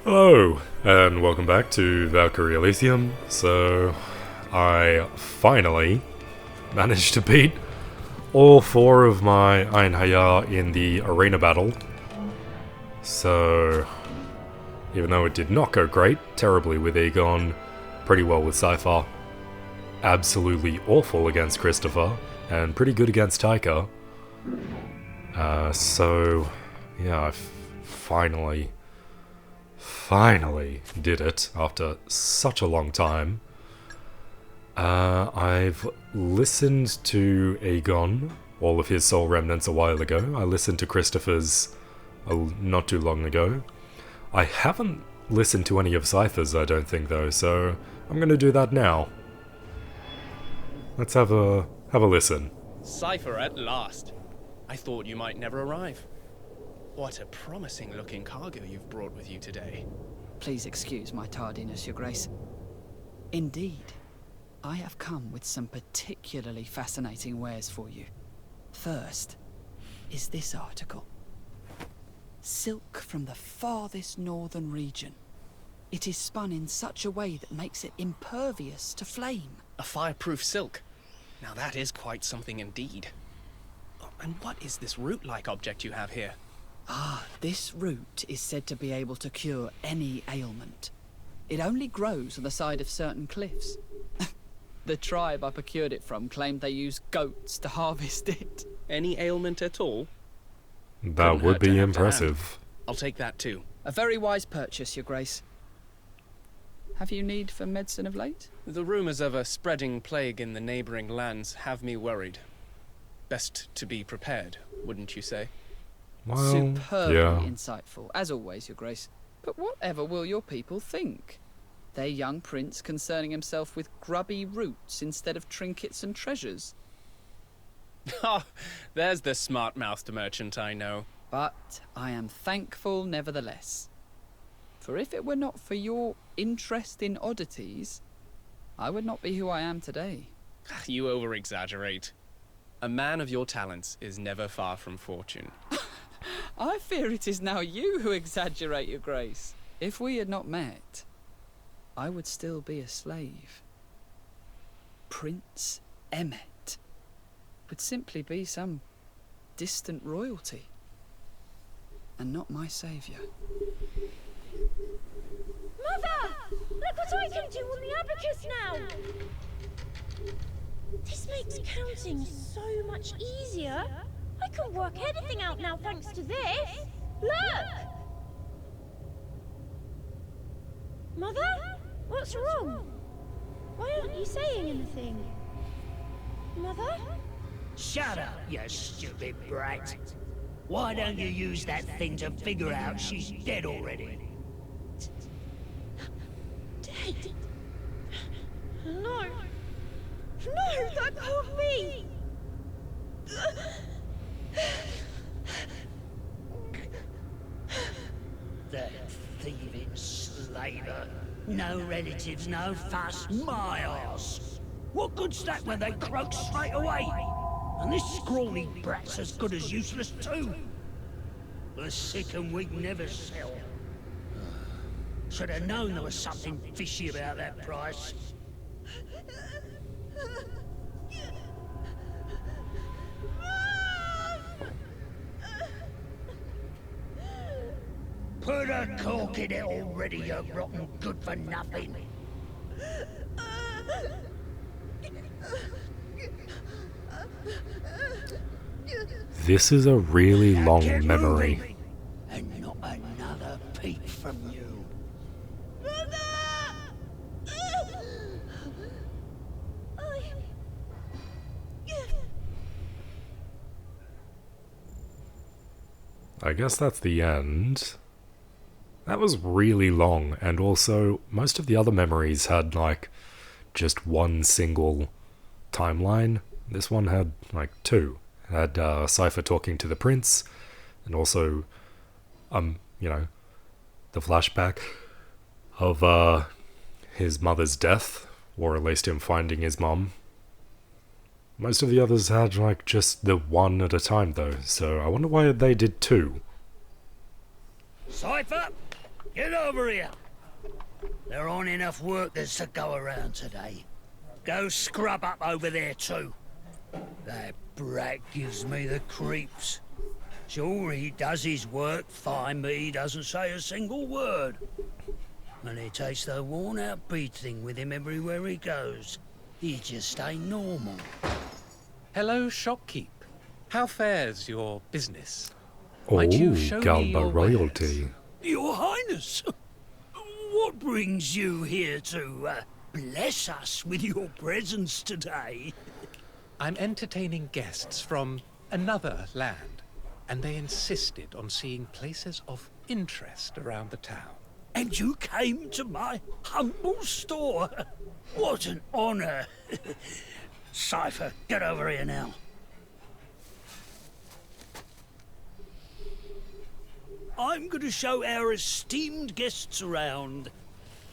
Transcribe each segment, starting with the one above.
Hello, and welcome back to Valkyrie Elysium. So, I finally managed to beat all four of my Einherjar in the arena battle. So, even though it did not go great, terribly with Egon, pretty well with Cypher, absolutely awful against Christopher, and pretty good against Taika. So, yeah, I finally did it after such a long time. I've listened to Aegon, all of his soul remnants a while ago. I listened to Christopher's not too long ago. I haven't listened to any of Cypher's, I don't think, though, so I'm gonna do that now. Let's have a listen. Cypher at last. I thought you might never arrive. What a promising looking cargo you've brought with you today. Please excuse my tardiness, Your Grace. Indeed, I have come with some particularly fascinating wares for you. First is this article. Silk from the farthest northern region. It is spun in such a way that makes it impervious to flame. A fireproof silk. Now that is quite something indeed. And what is this root-like object you have here? This root is said to be able to cure any ailment. It only grows on the side of certain cliffs. The tribe I procured it from claimed they use goats to harvest it. Any ailment at all? That would be impressive. I'll take that too. A very wise purchase, Your Grace. Have you need for medicine of late? The rumors of a spreading plague in the neighboring lands have me worried. Best to be prepared, wouldn't you say? Well, Superbly yeah. insightful, as always, Your Grace. But whatever will your people think? Their young prince concerning himself with grubby roots instead of trinkets and treasures. Ha! There's the smart-mouthed merchant I know. But I am thankful nevertheless. For if it were not for your interest in oddities, I would not be who I am today. You over-exaggerate. A man of your talents is never far from fortune. I fear it is now you who exaggerate, Your Grace. If we had not met, I would still be a slave. Prince Emmet would simply be some distant royalty, and not my saviour. Mother! Look what I can do on the abacus now! This makes counting so much easier. I can work anything out now thanks to this. Look! Mother? What's wrong? Why aren't you saying anything? Mother? Shut up, you stupid brat. Why don't you use that thing to figure out she's dead already? Dead? No. No, that can't be! That thieving slaver. No relatives, no fuss, my arse. What good's that when they croak straight away? And this scrawny brat's as good as useless too. The sick and weak never sell. Should have known there was something fishy about that price. Put a cork in it already, you rotten good for nothing. This is a really long Get memory. moving, and not another peep from you. I guess that's the end. That was really long, and also most of the other memories had like just one single timeline. This one had like two. It had Cypher talking to the prince, and also, the flashback of his mother's death, or at least him finding his mom. Most of the others had like just the one at a time though, so I wonder why they did two. Cypher, Get over here. There aren't enough workers to go around today. Go scrub up over there too. That brat gives me the creeps. Sure, he does his work fine, but he doesn't say a single word. And he takes the worn-out bead thing with him everywhere he goes. He just ain't normal. Hello, shopkeep. How fares your business? Oh, Might you show me Galba your royalty. wares? Your Highness, what brings you here to bless us with your presence today? I'm entertaining guests from another land, and they insisted on seeing places of interest around the town. And you came to my humble store. What an honor. Cypher, get over here now. I'm going to show our esteemed guests around.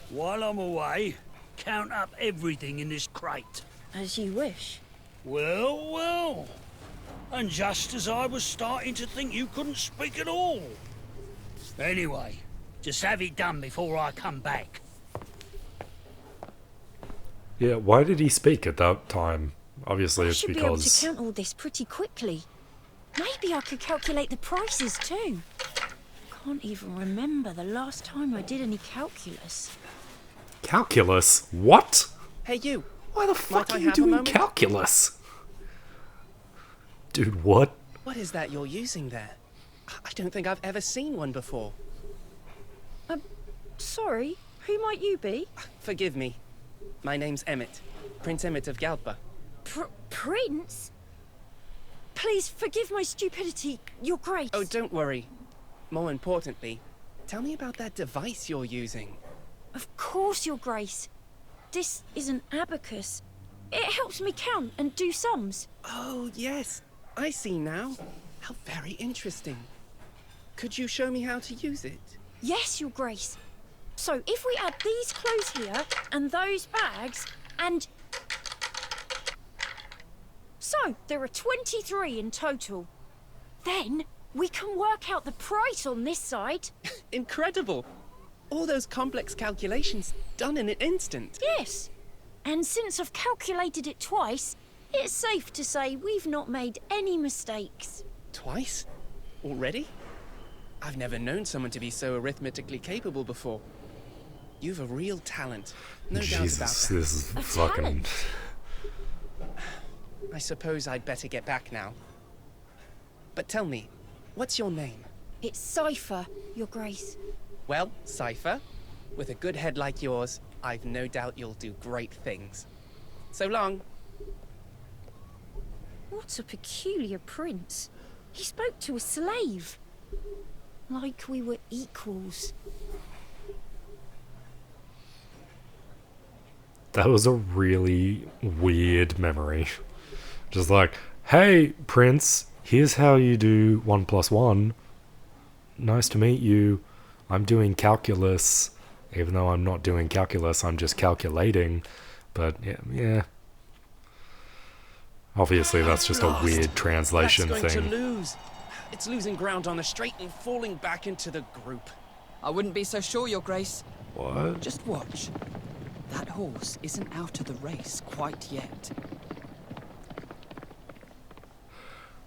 While I'm away, count up everything in this crate. As you wish. Well, well. And just as I was starting to think you couldn't speak at all. Anyway, just have it done before I come back. Yeah, why did he speak at that time? Obviously I it's should be able to because... count all this pretty quickly. Maybe I could calculate the prices too. Can't even remember the last time I did any calculus. Calculus? What? Hey, you. Why the fuck Might I are you have a doing moment? calculus? Dude, what? What is that you're using there? I don't think I've ever seen one before. Sorry, who might you be? Forgive me. My name's Emmett. Prince Emmett of Galba. Prince? Please forgive my stupidity, Your Grace. Oh, don't worry. More importantly, tell me about that device you're using. Of course, Your Grace. This is an abacus. It helps me count and do sums. Oh, yes. I see now. How very interesting. Could you show me how to use it? Yes, Your Grace. So if we add these clothes here and those bags and... So there are 23 in total. Then we can work out the price on this side. Incredible. All those complex calculations done in an instant. Yes. And since I've calculated it twice, it's safe to say we've not made any mistakes. Twice? Already? I've never known someone to be so arithmetically capable before. You've a real talent. No doubt about Jesus, that. this is A fucking... talent? I suppose I'd better get back now. But tell me, what's your name? It's Cypher, Your Grace. Well, Cypher, with a good head like yours, I've no doubt you'll do great things. So long. What a peculiar prince. He spoke to a slave. Like we were equals. That was a really weird memory. Just like, hey, Prince, here's how you do 1 + 1. Nice to meet you. I'm doing calculus. Even though I'm not doing calculus, I'm just calculating. But, yeah. Obviously, that's just a Lost. weird translation That's going thing. to lose. It's losing ground on the straight and falling back into the group. I wouldn't be so sure, Your Grace. What? Just watch. That horse isn't out of the race quite yet.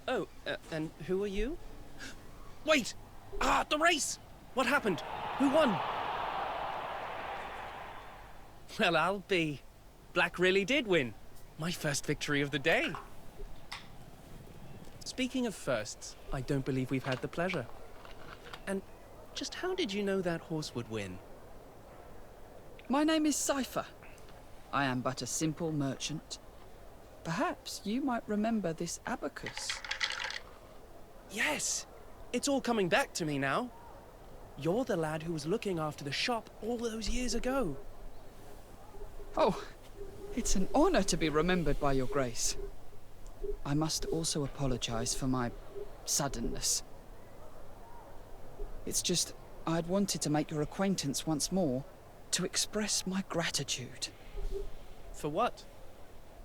Oh, and who are you? Wait! Ah, the race! What happened? Who won? Well, I'll be. Black really did win. My first victory of the day. Speaking of firsts, I don't believe we've had the pleasure. And just how did you know that horse would win? My name is Cypher. I am but a simple merchant. Perhaps you might remember this abacus. Yes! It's all coming back to me now. You're the lad who was looking after the shop all those years ago. Oh, it's an honor to be remembered by Your Grace. I must also apologize for my suddenness. It's just, I'd wanted to make your acquaintance once more, to express my gratitude. For what?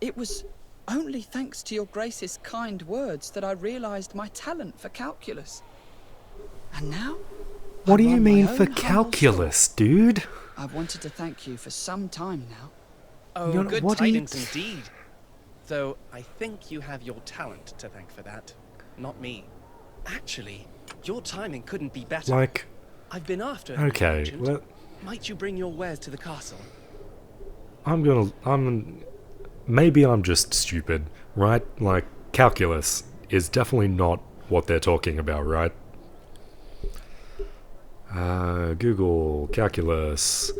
It was only thanks to Your Grace's kind words that I realized my talent for calculus. And now, What do you run my mean own for humble calculus, dude? I've wanted to thank you for some time now. Oh, You're- good what do you- tidings indeed. Though I think you have your talent to thank for that, not me. Actually, your timing couldn't be better. Like, I've been after the okay, merchant. Might you bring your wares to the castle? maybe I'm just stupid, right? Like, calculus is definitely not what they're talking about, right? Google, calculus,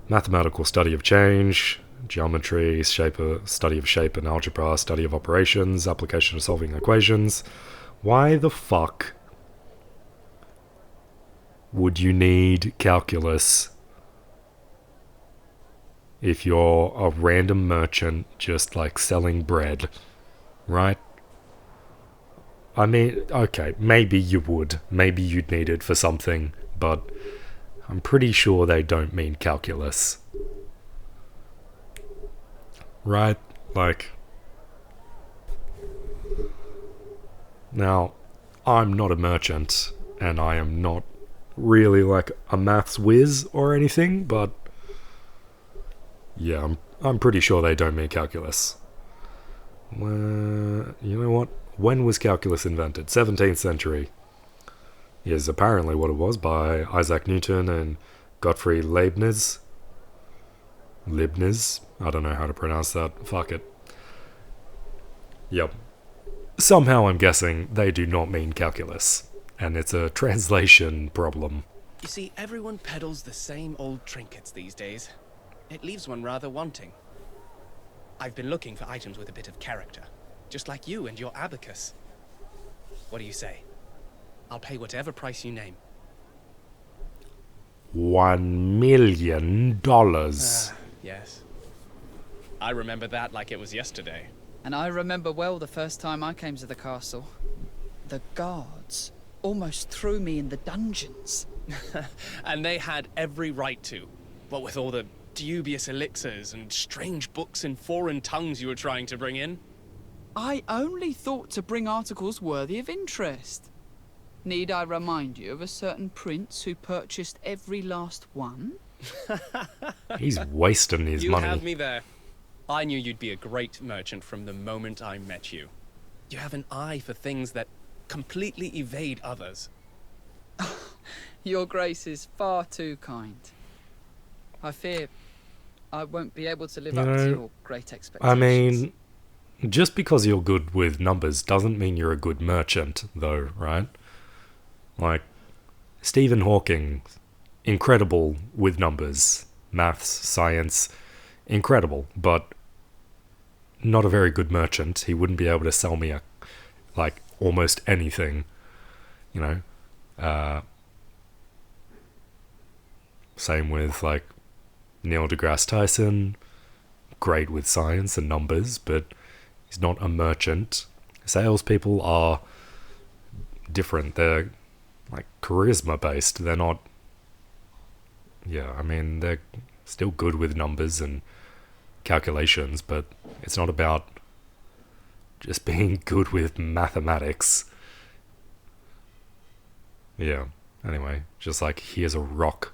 mathematical study of change, geometry, study of shape and algebra, study of operations, application of solving equations. Why the fuck would you need calculus if you're a random merchant just like selling bread, right? I mean, okay, maybe you would. Maybe you'd need it for something, but I'm pretty sure they don't mean calculus. Right? Like, now, I'm not a merchant, and I am not really like a maths whiz or anything, but yeah, I'm pretty sure they don't mean calculus. You know what? When was calculus invented? 17th century. Is apparently what it was, by Isaac Newton and Gottfried Leibniz. Leibniz? I don't know how to pronounce that. Fuck it. Yep. Somehow I'm guessing they do not mean calculus, and it's a translation problem. You see, everyone peddles the same old trinkets these days. It leaves one rather wanting. I've been looking for items with a bit of character, just like you and your abacus. What do you say? I'll pay whatever price you name. $1 million. Yes. I remember that like it was yesterday. And I remember well the first time I came to the castle. The guards almost threw me in the dungeons. And they had every right to. What with all the dubious elixirs and strange books in foreign tongues you were trying to bring in. I only thought to bring articles worthy of interest. Need I remind you of a certain prince who purchased every last one? He's wasting his You money. have me there. I knew you'd be a great merchant from the moment I met you. You have an eye for things that completely evade others. Your grace is far too kind. I fear I won't be able to live up to your great expectations. I mean, just because you're good with numbers doesn't mean you're a good merchant, though, right? Like, Stephen Hawking, incredible with numbers, maths, science, incredible, but not a very good merchant. He wouldn't be able to sell me almost anything, you know. Same with like Neil deGrasse Tyson, great with science and numbers, but he's not a merchant. Salespeople are different. They're like charisma based. They're not. Yeah, I mean, they're still good with numbers and calculations, but it's not about just being good with mathematics. Yeah, anyway, just like, here's a rock.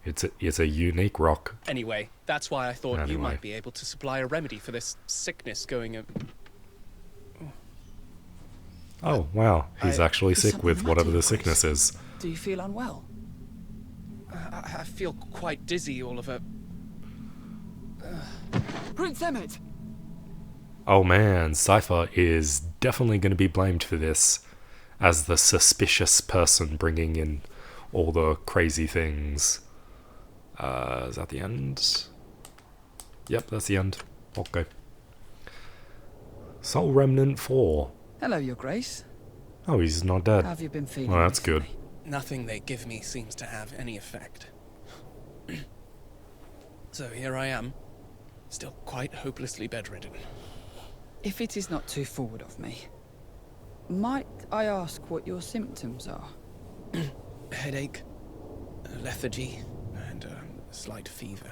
It's a unique rock. Anyway, that's why I thought you might be able to supply a remedy for this sickness going. Oh, wow. He's actually Is sick something with the whatever matter, the sickness Grace? is. Do you feel unwell? I feel quite dizzy, Oliver. Prince Emmett! Oh man, Cypher is definitely going to be blamed for this as the suspicious person bringing in all the crazy things. Is that the end? Yep, that's the end. Okay. Soul Remnant 4. Hello, Your Grace. Oh, he's not dead. How have you been feeling? Well, that's good. recently? Nothing they give me seems to have any effect. So here I am, still quite hopelessly bedridden. If it is not too forward of me, might I ask what your symptoms are? A headache, a lethargy, and a slight fever.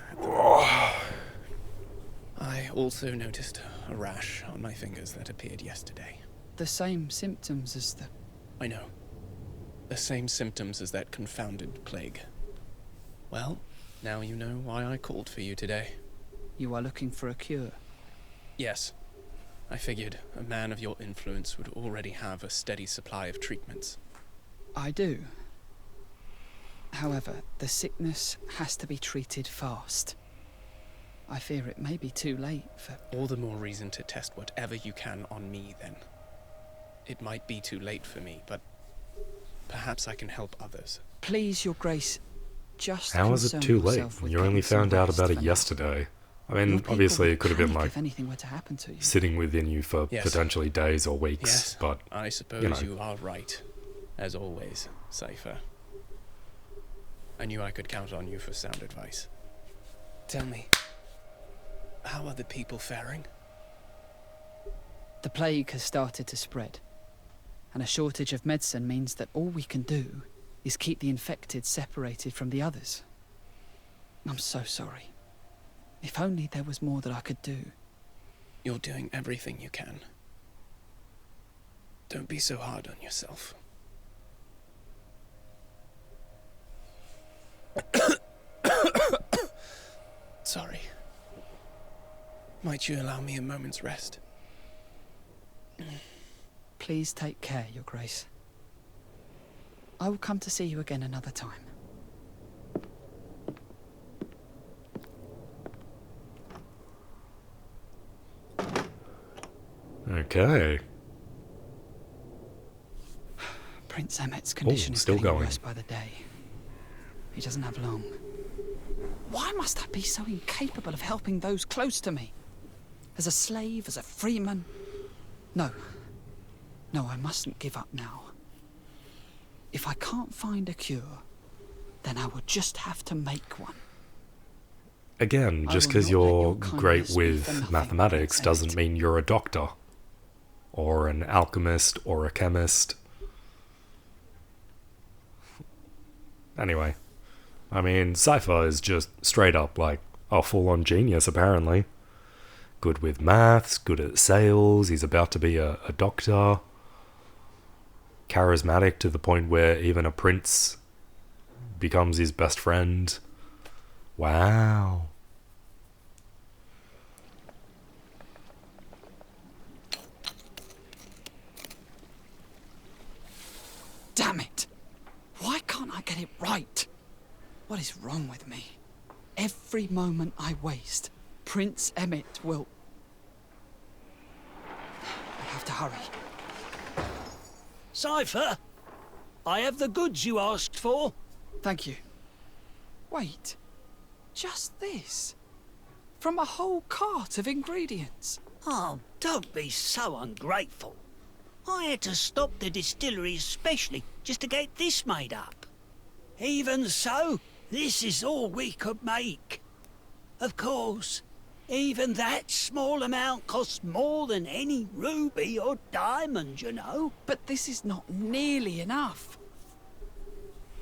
I also noticed a rash on my fingers that appeared yesterday. The same symptoms as the... I know. The same symptoms as that confounded plague. Well, now you know why I called for you today. You are looking for a cure. Yes. I figured a man of your influence would already have a steady supply of treatments. I do. However, the sickness has to be treated fast. I fear it may be too late for... All the more reason to test whatever you can on me, then. It might be too late for me, but perhaps I can help others. Please, Your Grace, just How is it too late? You only found out about it yesterday. I mean, obviously it could have been like if anything were to happen to you. sitting within you for Yes. potentially days or weeks, Yes, but I suppose you know. you are right. As always, Cypher. I knew I could count on you for sound advice. Tell me, how are the people faring? The plague has started to spread, and a shortage of medicine means that all we can do is keep the infected separated from the others. I'm so sorry. If only there was more that I could do. You're doing everything you can. Don't be so hard on yourself. Sorry. Might you allow me a moment's rest? Please take care, Your Grace. I will come to see you again another time. okay. Prince Emmet's condition is still getting going. worse by the day. He doesn't have long. Why must I be so incapable of helping those close to me? As a slave, as a freeman? No. No, I mustn't give up now. If I can't find a cure, then I will just have to make one. Again, I just will because not let you're your great kindness be for with nothing, mathematics Prince doesn't Emmett. mean you're a doctor. Or an alchemist, or a chemist. Anyway. I mean, Cypher is just straight up like a full-on genius, apparently. Good with maths, good at sales, he's about to be a doctor. Charismatic to the point where even a prince becomes his best friend. Wow. Damn it! Why can't I get it right? What is wrong with me? Every moment I waste, Prince Emmet will... I have to hurry. Cypher, I have the goods you asked for. Thank you. Wait. Just this? From a whole cart of ingredients? Oh, don't be so ungrateful. I had to stop the distillery especially just to get this made up. Even so, this is all we could make. Of course, even that small amount costs more than any ruby or diamond, you know. But this is not nearly enough.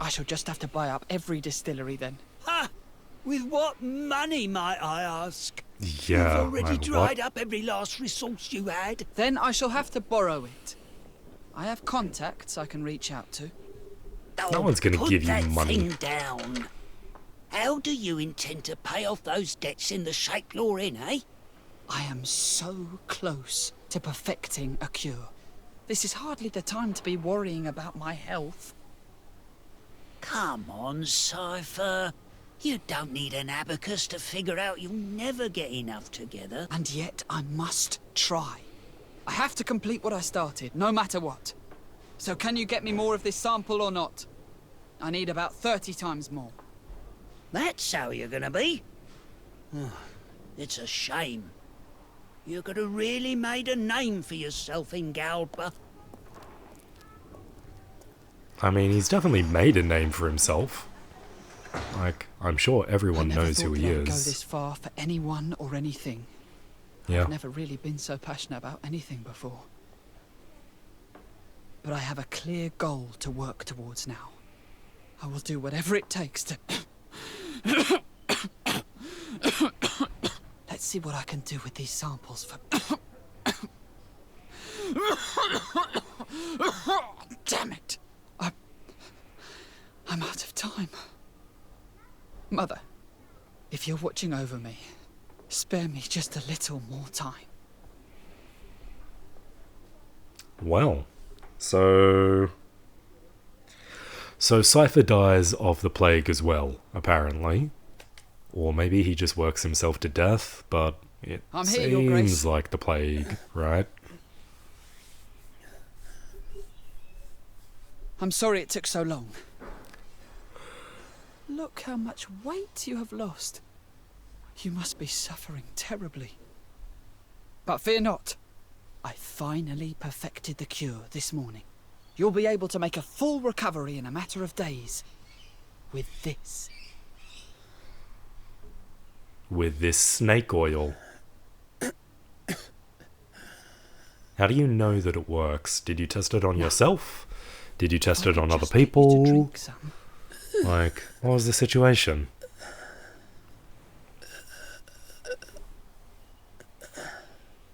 I shall just have to buy up every distillery then. Ha! With what money, might I ask? Yeah, You've already like, dried what? up every last resource you had. Then I shall have to borrow it. I have contacts I can reach out to. No one's gonna put give you that money. thing down. How do you intend to pay off those debts in the shape you're in, eh? I am so close to perfecting a cure. This is hardly the time to be worrying about my health. Come on, Cypher. You don't need an abacus to figure out you'll never get enough together. And yet I must try. I have to complete what I started, no matter what. So can you get me more of this sample or not? I need about 30 times more. That's how you're gonna be? It's a shame. You could have really made a name for yourself in Galba. I mean, he's definitely made a name for himself. Like, I'm sure everyone I never knows who thought he that I would go is. this far for anyone or anything. Yeah. I've never really been so passionate about anything before. But I have a clear goal to work towards now. I will do whatever it takes to... Let's see what I can do with these samples for... Damn it! of time. Mother, if you're watching over me, spare me just a little more time. Well, so Cypher dies of the plague as well, apparently. Or maybe he just works himself to death, but it I'm here, Your Grace. seems like the plague, right? I'm sorry it took so long. Look how much weight you have lost. You must be suffering terribly. But fear not. I finally perfected the cure this morning. You'll be able to make a full recovery in a matter of days. With this. With this snake oil. How do you know that it works? Did you test it on yourself? Did you test it on other people? Like, what was the situation?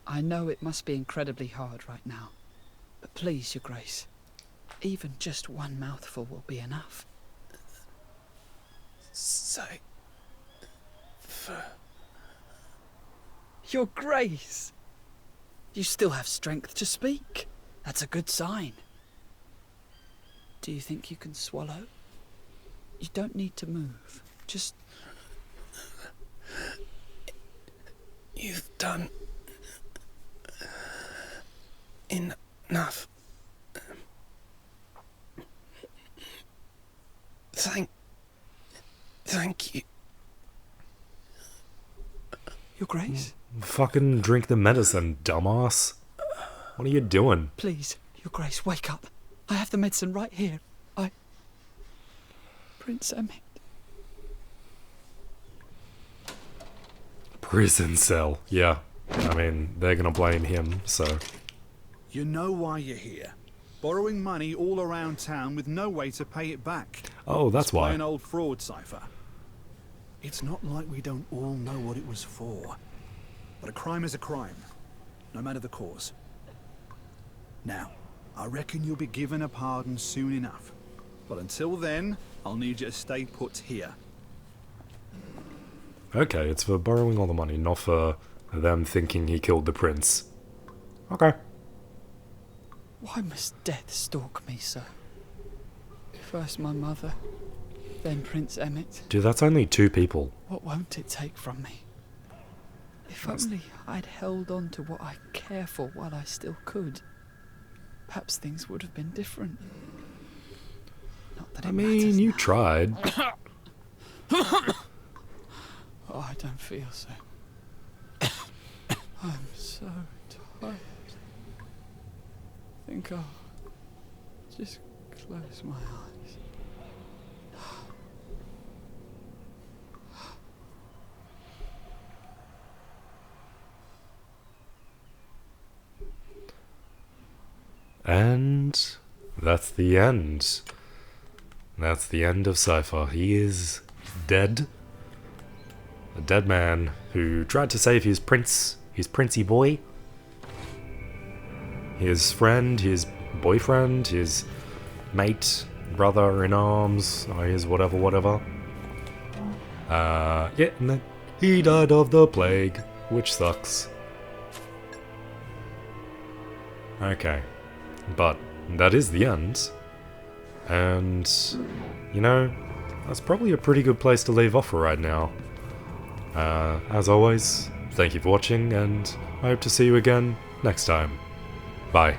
I know it must be incredibly hard right now. But please, Your Grace, even just one mouthful will be enough. Your Grace! You still have strength to speak. That's a good sign. Do you think you can swallow? You don't need to move. Just... You've done... enough. Thank you. Your Grace? Fucking drink the medicine, dumbass. What are you doing? Please, Your Grace, wake up. I have the medicine right here. Prince Emmett. Prison cell. Yeah. I mean, they're gonna blame him, so... You know why you're here. Borrowing money all around town with no way to pay it back. Oh, that's It's why. plain old fraud, Cypher. It's not like we don't all know what it was for. But a crime is a crime, no matter the cause. Now, I reckon you'll be given a pardon soon enough. But until then, I'll need you to stay put here. Okay, it's for borrowing all the money, not for them thinking he killed the prince. Okay. Why must death stalk me so? First my mother, then Prince Emmett. Dude, that's only 2 people. What won't it take from me? If only I'd held on to what I care for while I still could. Perhaps things would have been different. Not that I it mean, matters you now. tried. Oh, I don't feel so. I'm so tired. I think I'll just close my eyes. And that's the end. That's the end of Cypher. He is dead. A dead man who tried to save his princey boy. His friend, his boyfriend, his mate, brother in arms, or his whatever. Yeah, and then he died of the plague, which sucks. Okay. But that is the end. And, you know, that's probably a pretty good place to leave off for right now. As always, thank you for watching, and I hope to see you again next time. Bye.